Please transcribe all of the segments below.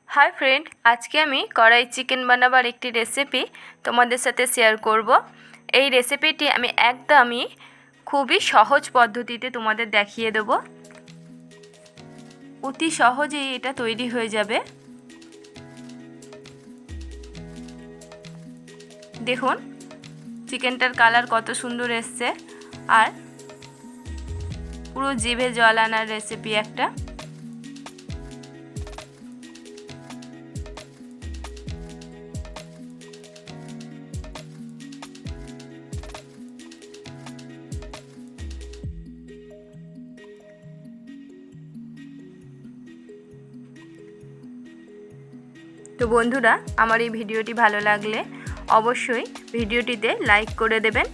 Hi friend, आज के आमी कड़ाई चिकेन बानाबार एक रेसिपि तोमादेर साथे शेयर करब। এই রেসিপিটি আমি একদমই খুবই সহজ পদ্ধতিতে তোমাদের দেখিয়ে দেব। অতি সহজেই এটা তৈরি হয়ে যাবে। দেখুন চিকেনটার কালার কত সুন্দর এসছে আর পুরো জিভে জল আনার রেসিপি একটা। तो बंधुरा आमार এই ভিডিওটি ভালো লাগলে অবশ্যই ভিডিওটিতে লাইক করে দেবেন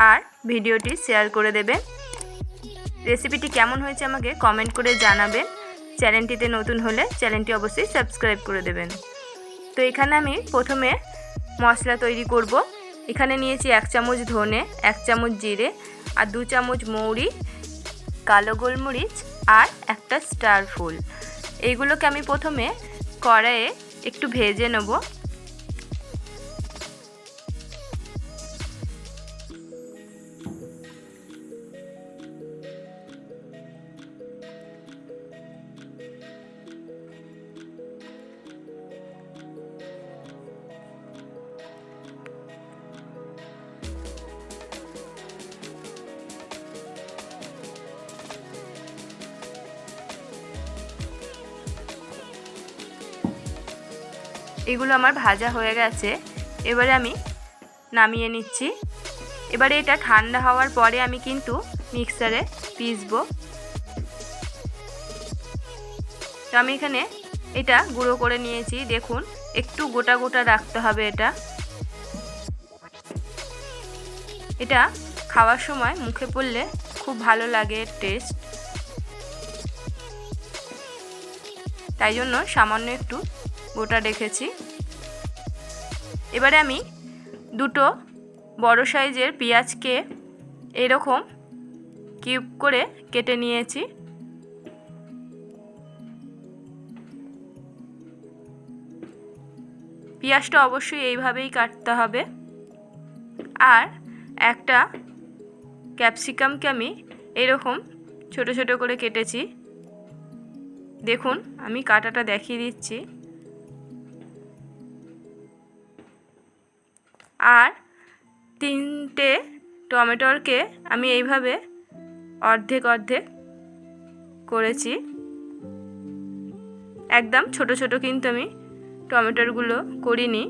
আর ভিডিওটি শেয়ার করে দেবেন। রেসিপিটি কেমন হয়েছে আমাকে কমেন্ট করে জানাবেন। চ্যানেলটিতে নতুন হলে চ্যানেলটি অবশ্যই সাবস্ক্রাইব করে দেবেন। তো এখানে আমি প্রথমে মশলা তৈরি করব। এখানে নিয়েছি 1 চামচ ধনে, 1 চামচ জিরে আর 2 চামচ মৌরি, কালো গোলমরিচ আর একটা স্টার ফুল। এইগুলোকে আমি প্রথমে কড়াইয়ে একটু ভেজে নেব। এগুলো আমার ভাজা হয়ে গেছে, এবারে আমি নামিয়ে নিচ্ছি। এবারে এটা ঠান্ডা হওয়ার পরে আমি কিন্তু মিক্সারে পিসবো। তো আমি এখানে এটা গুঁড়ো করে নিয়েছি। দেখুন একটু গোটা গোটা রাখতে হবে এটা। এটা খাওয়ার সময় মুখে পড়লে খুব ভালো লাগে টেস্ট, তাই জন্য সামান্য একটু গোটা রেখেছি। এবারে আমি দুটো বড় সাইজের পেঁয়াজকে এরকম কিউব করে কেটে নিয়েছি। পেঁয়াজটা অবশ্যই এইভাবেই কাটতে হবে। আর একটা ক্যাপসিকামকে আমি এরকম ছোট ছোট করে কেটেছি। দেখুন আমি কাটাটা দেখিয়ে দিচ্ছি। আর 3টে টমেটোকে আমি এইভাবে অর্ধেক অর্ধেক করেছি। একদম ছোট ছোট কিন্তু আমি টমেটোগুলো করিনি।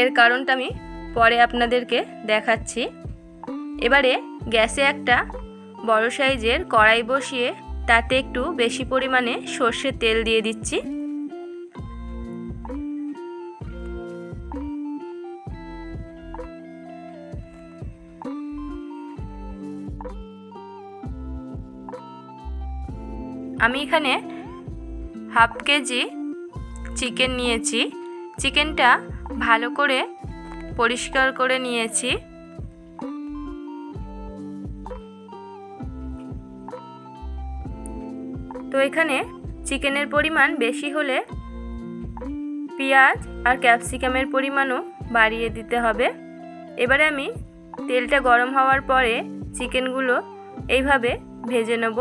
এর কারণটা আমি পরে আপনাদেরকে দেখাচ্ছি। এবারে গ্যাসে একটা বড় সাইজের কড়াই বসিয়ে তাতে একটু বেশি পরিমাণে সর্ষের তেল দিয়ে দিচ্ছি। আমি এখানে হাফ কেজি চিকেন নিয়েছি। চিকেনটা ভালো করে পরিষ্কার করে নিয়েছি। তো এখানে চিকেনের পরিমাণ বেশি হলে পেঁয়াজ আর ক্যাপসিকামের পরিমাণও বাড়িয়ে দিতে হবে। এবারে আমি তেলটা গরম হওয়ার পরে চিকেনগুলো এইভাবে ভেজে নেব।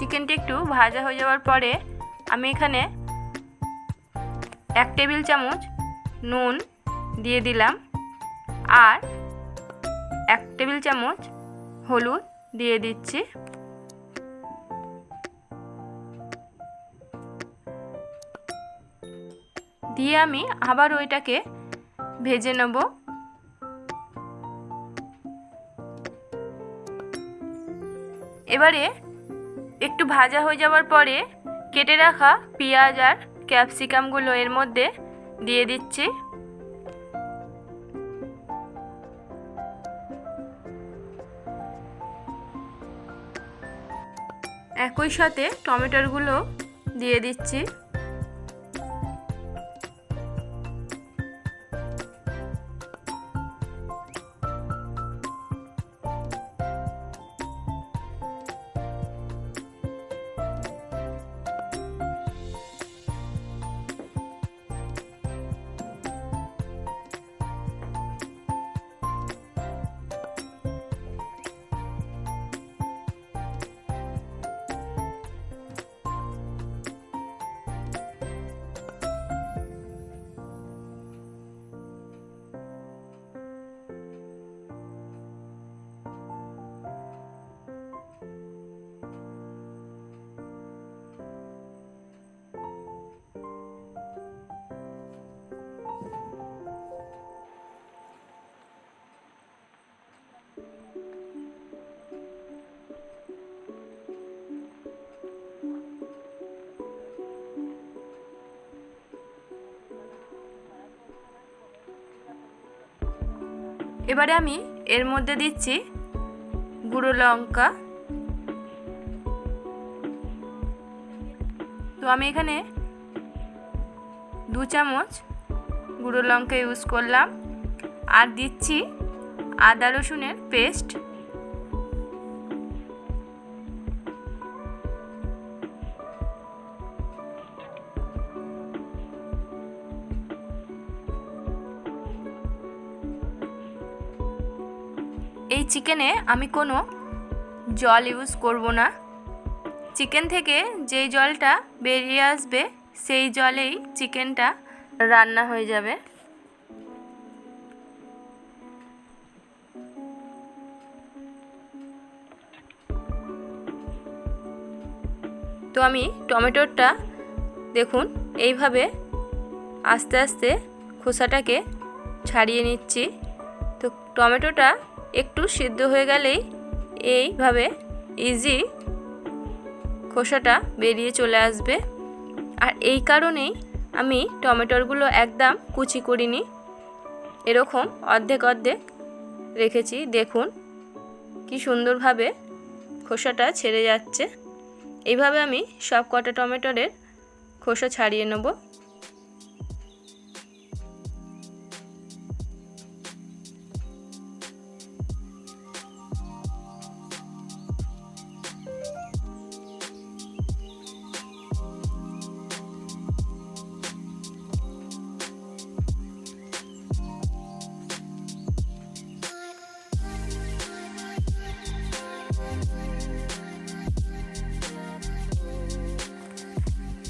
চিকেনটি একটু ভাজা হয়ে যাওয়ার পরে আমি এখানে 1 টেবিল চামচ নুন দিয়ে দিলাম আর 1 টেবিল চামচ হলুদ দিয়ে দিচ্ছি। দিয়ে আমি আবার ওইটাকে ভেজে নেব। এবারে একটু ভাজা হয়ে যাওয়ার পরে কেটে রাখা পেঁয়াজ আর ক্যাপসিকামগুলো এর মধ্যে দিয়ে দিচ্ছি। একই সাথে টমেটোগুলো দিয়ে দিচ্ছি। এবারে আমি এর মধ্যে দিচ্ছি গুঁড়ো লঙ্কা। তো আমি এখানে 2 চামচ গুঁড়ো লঙ্কা ইউজ করলাম আর দিচ্ছি আদা রসুনের পেস্ট। এই চিকেনে আমি কোনো জল ইউজ করব না। চিকেন থেকে যেই জলটা বেরিয়ে আসবে সেই জলেই চিকেনটা রান্না হয়ে যাবে। তো আমি টমেটোটা দেখুন এইভাবে আস্তে আস্তে খোসাটাকে ছাড়িয়ে নিচ্ছি। তো টমেটোটা একটু সিদ্ধ হয়ে গেলেই এইভাবে ইজি খোসাটা বেরিয়ে চলে আসবে। আর এই কারণেই আমি টমেটোগুলো একদম কুচি করিনি, এরকম অর্ধেক অর্ধেক রেখেছি। দেখুন কি সুন্দরভাবে খোসাটা ছেড়ে যাচ্ছে। এইভাবে আমি সব কটা টমেটোর খোসা ছাড়িয়ে নেব।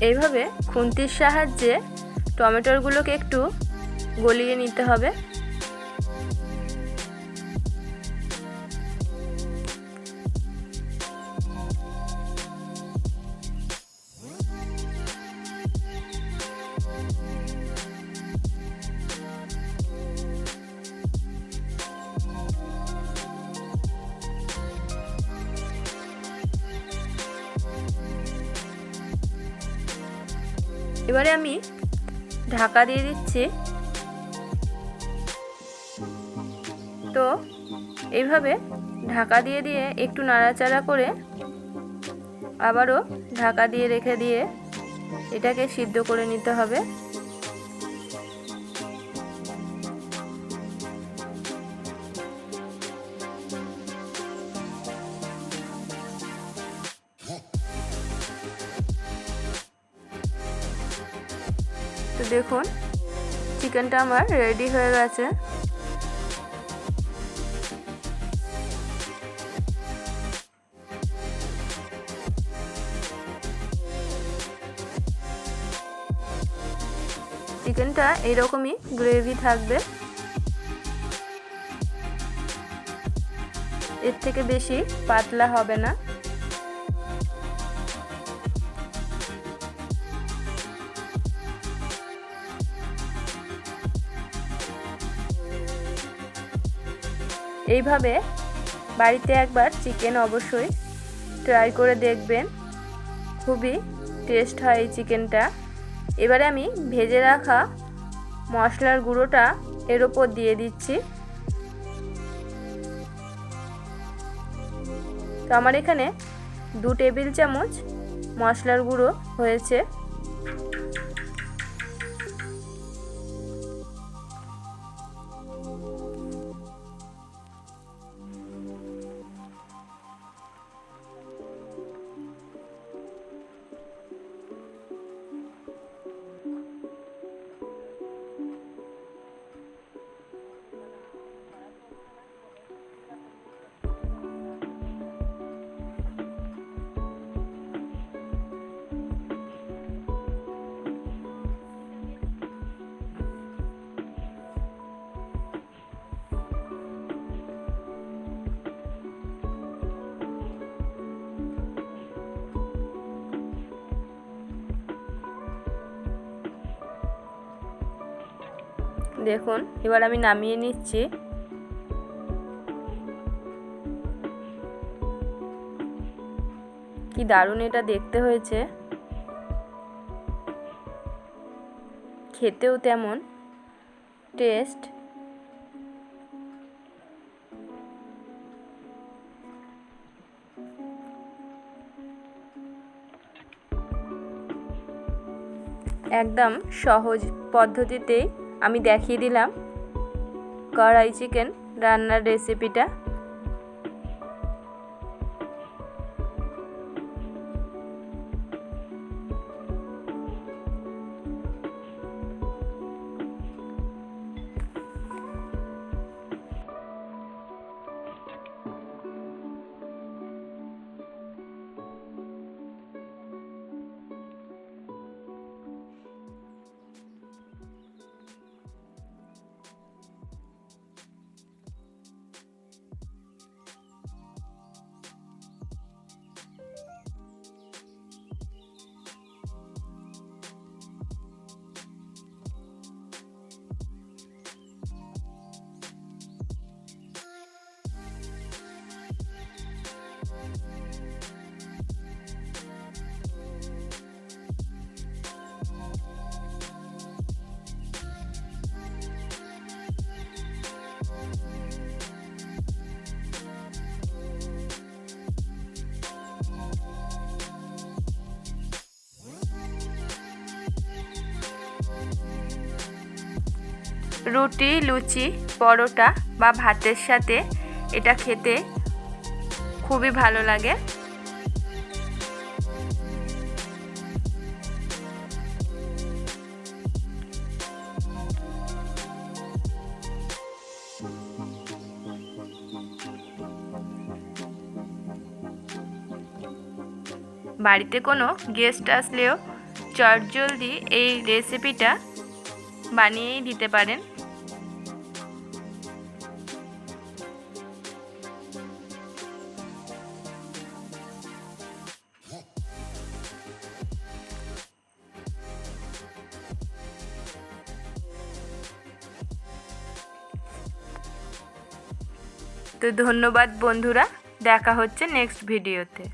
এইভাবে খুন্তির সাহায্যে টমেটোগুলোকে একটু গলিয়ে নিতে হবে। এবারে আমি ঢাকা দিয়ে দিচ্ছি। তো এইভাবে ঢাকা দিয়ে দিয়ে একটু নাড়াচাড়া করে আবারও ঢাকা দিয়ে রেখে দিয়ে এটাকে সিদ্ধ করে নিতে হবে। তো দেখুন চিকেনটা আমার রেডি হয়ে গেছে। চিকেনটা এরকমই গ্রেভি থাকবে, এর থেকে বেশি পাতলা হবে না। এইভাবে বাড়িতে একবার চিকেন অবশ্যই ট্রাই করে দেখবেন, খুবই টেস্ট হয় এই চিকেনটা। এবারে আমি ভেজে রাখা মশলার গুঁড়োটা এর ওপর দিয়ে দিচ্ছি। তো আমার এখানে 2 টেবিল চামচ মশলার গুঁড়ো হয়েছে। দেখুন এবার আমি নামিয়ে নিচ্ছি। কি দারুণ এটা দেখতে হয়েছে, খেতেও তেমন টেস্ট। একদম সহজ পদ্ধতিতেই আমি দেখিয়ে দিলাম কড়াই চিকেন রান্নার রেসিপিটা। রুটি, লুচি, পরোটা বা ভাতের সাথে এটা খেতে খুবই ভালো লাগে। বাড়িতে কোনো গেস্ট আসলেও চটজলদি এই রেসিপিটা বানিয়েই দিতে পারেন। তো ধন্যবাদ বন্ধুরা, দেখা হচ্ছে নেক্সট ভিডিওতে।